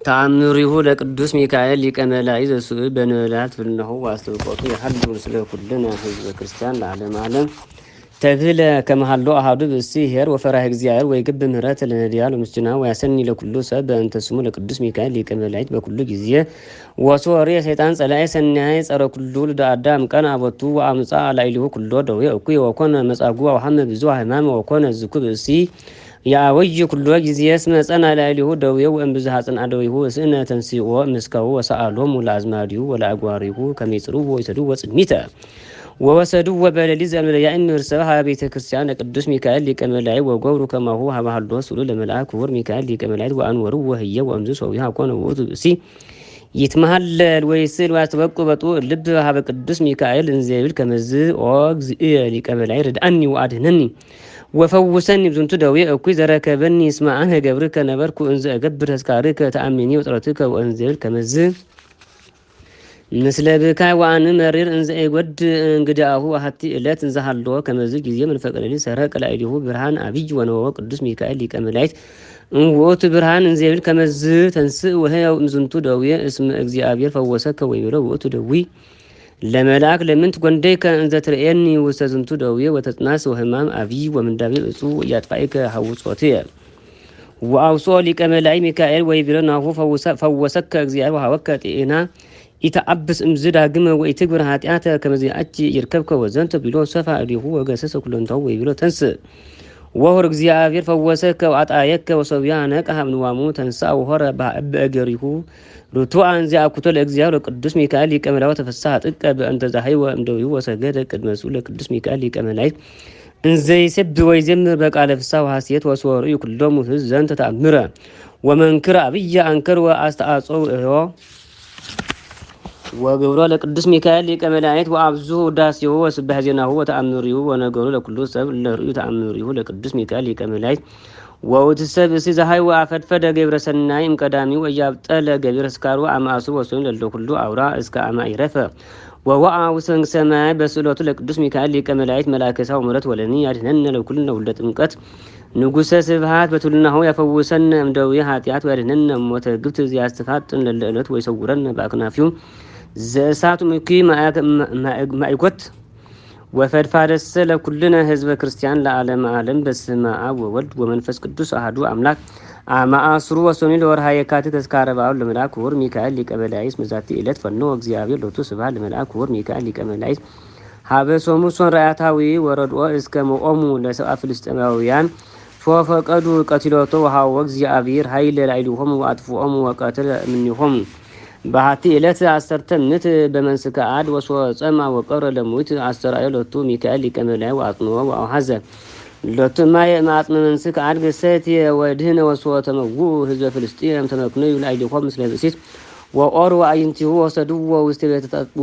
ተአምሪሁ ለቅዱስ ሚካኤል ሊቀ መላእክት ዘስዑብ በንበላት ፍልነሁ ዋስተብቆቱ የሐሉ ምስለ ኩልነ ህዝበ ክርስቲያን ለዓለም ዓለም ተብለ ከመሃሎ አሐዱ ብእሲ ኄር ወፈራህ እግዚአብሔር ወይግብ ምህረት ለነዲያል ወምስጅና ወያሰኒ ለኩሉ ሰብ በእንተ ስሙ ለቅዱስ ሚካኤል ሊቀ መላእክት በኩሉ ጊዜ ወሶሪ ሰይጣን ጸላኤ ሰናይ ጸረ ኩሉ ለአዳም ቀን አበቱ ወአምጻ ላይሊሁ ኩሎ ደዌ እኩይ ወኮነ መጻጉ ወሐመ ብዙ ህማም ወኮነ ዝኩ ብእሲ ያወይ ኩሎ ጊዜ እስመ ጸና ላይሊሁ ደዌ ወእምብዝ ሐጽን አደዊሁ እስእነ ተንሲኦ ምስከው ወሰአሎም ወላዝማዲሁ ወላጓሪሁ ከመይጽሩ ወይሰዱ ወጽሚተ ወወሰዱ ወበለሊ ዘመለያእም ርሰብ ሀ ቤተ ክርስቲያን ለቅዱስ ሚካኤል ሊቀ መላእክት ወገብሩ ከማሁ ሀባህሎ ስሉ ለመልአክ ክቡር ሚካኤል ሊቀ መላእክት ወአንወሩ ወህየ ወእምዝ ሰውያ ኮነ ውእቱ ብእሲ ይትመሃለል ወይስል ዋስተበቁ በጡ ልብ ሀበ ቅዱስ ሚካኤል እንዘይብል ከመዝ ኦግዚእ ሊቀ መላእክት ርድአኒ ወአድህነኒ ወፈውሰኒ ብዝንቱ ደዌ እኩይ ዘረከበኒ እስማአን ገብርከ ነበርኩ እንዘ እገብር ተስካርከ ተአሚኒ ወጥረትከ ወእንዘይብል ከመዝ ምስለ ብካይ ወአን መሪር እንዘ ይጎድ እንግዳሁ አሐቲ እለት እንዘ ሀሎ ከመዝ ጊዜ መንፈቀ ሌሊት ሰረቀ ላዕሌሁ ብርሃን አብይ ወነወ ቅዱስ ሚካኤል ሊቀ መላእክት እንወቱ ብርሃን እንዘ ይብል ከመዝ ተንስእ ወህያው እምዝንቱ ደዌ እስመ እግዚአብሔር ፈወሰከ ወይብሎ ውእቱ ደዊ ለመልአክ ለምንት ጎንደይከ እንዘ ትርኤኒ ውስተ ዝንቱ ደዌ ወተጽናስ ወህማም አብይ ወምንዳቤ እጹ ያጥፋኢከ ሐውጾትየ ወአውሶ ሊቀ መላእክት ሚካኤል ወይብሎ ናሁ ፈወሰከ እግዚአብሔር ወሀበከ ጤና ኢተአብስ እምዝ ዳግመ ወኢትግብር ኃጢአተ ከመዚአች ይርከብከ ወዘንተ ቢሎ ሰፋ እዲሁ ወገሰሰ ኩለንታው ወይብሎ ተንስ ወሆር እግዚአብሔር ፈወሰከ ወአጣየከ ወሰብያ ነቀ ሀብንዋሙ ተንሳ ወሆረ በእገሪሁ ሩቱአን ዚአኩቶ ለእግዚአብሔር ለቅዱስ ሚካኤል ሊቀ መላእክት ተፈሳሐ ጥቀ በእንተ ዛሃይወ እምደዊሁ ወሰገደ ቅድመሱ ለቅዱስ ሚካኤል ሊቀ መላእክት እንዘይስብ ወይዘምር በቃለ ፍስሐ ወሐሴት ወስወርዩ ኩሎሙ ህዝብ ዘንተ ተአምረ ወመንክር አብየ አንከር ወአስተአጾው እሆ ወገብሮ ለቅዱስ ሚካኤል ሊቀ መላእክት ወአብዙ ውዳሴሁ ወስብሐ ዜናሁ ወተአምሪሁ ወነገሩ ለኩሉ ሰብ ለርእዩ ተአምሪሁ ለቅዱስ ሚካኤል ሊቀ መላእክት ወውትሰብ እሲ ዘሃይ ወአፈድፈደ ገብረ ሰናይ እምቀዳሚ ወያብጠለ ገቢረ ስካሩ አማሱ ወሰኑ ለለ ኩሉ አውራ እስከ አማ ይረፈ ወወአ ውሰን ሰማይ በስእለቱ ለቅዱስ ሚካኤል ሊቀ መላእክት መላከሳው ምረት ወለኒ ያድነነ ለኩሉ ወልደ ጥምቀት ንጉሰ ስብሐት በቱልናሁ ያፈውሰነ እምደዌ ኃጢአት ወያድነነ ሞተ ግብት ያስተፋጥን ለለዕለት ወይሰውረነ በአክናፊው ዘእሳቱ ምኪ ማይጎት ወፈድፋደሰ ለኩልነ ህዝበ ክርስቲያን ለዓለም ዓለም በስመ አብ ወወልድ ወመንፈስ ቅዱስ አሐዱ አምላክ አማአስሩ ወሰኑ ለወርሃ የካቲት ተስካረ በዓሉ ለመልአክ ክቡር ሚካኤል ሊቀ መላእክት መዛቲ ዕለት ፈኖ እግዚአብሔር ሎቱ ስብሐት ለመልአክ ክቡር ሚካኤል ሊቀ መላእክት ሀበ ሶሙ ሶን ራያታዊ ወረድኦ እስከ መኦሙ ለሰብአ ፍልስጤማውያን ሶፈቀዱ ቀቲሎቶ ወሃወ እግዚአብሔር ኃይለ ላዕሌሆሙ ወአጥፍኦሙ ወቀትለ እምኔሆሙ በሀቲ ዕለት አሰርተ ምት በመንስከ አድ ወሶ ጸማ ወቀረ ለሙት አስተራየ ሎቱ ሚካኤል ሊቀ መላእክት ወአጥኖ ወአሐዘ ሎቱ ማየ ማጥመ መንስከ አድ ገሰት ወድህነ ወሶ ተመው ህዝበ ፍልስጤም ተመክነዩ ላዕሌሆሙ ምስለ ብእሲት ወኦር ወአይንቲሁ ወሰድዎ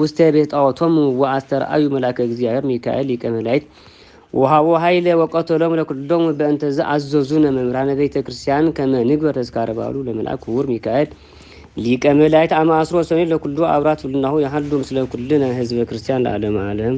ውስተ ቤተ ጣዖቶሙ ወአስተርአዩ መልአከ እግዚአብሔር ሚካኤል ሊቀ መላእክት ወሃቦ ኃይለ ወቀተሎሙ ለኩሎሙ በእንተ ዘአዘዙነ መምህራነ ቤተ ክርስቲያን ከመ ንግበር ተስካረ በዓሉ ለመልአክ ክቡር ሚካኤል ሊቀ መላእክት አማአስሮ ሰኔ ለኩሉ አብራት ሁልናሁ ያህሉ ምስለ ኩልነ ህዝበ ክርስቲያን ለዓለም ዓለም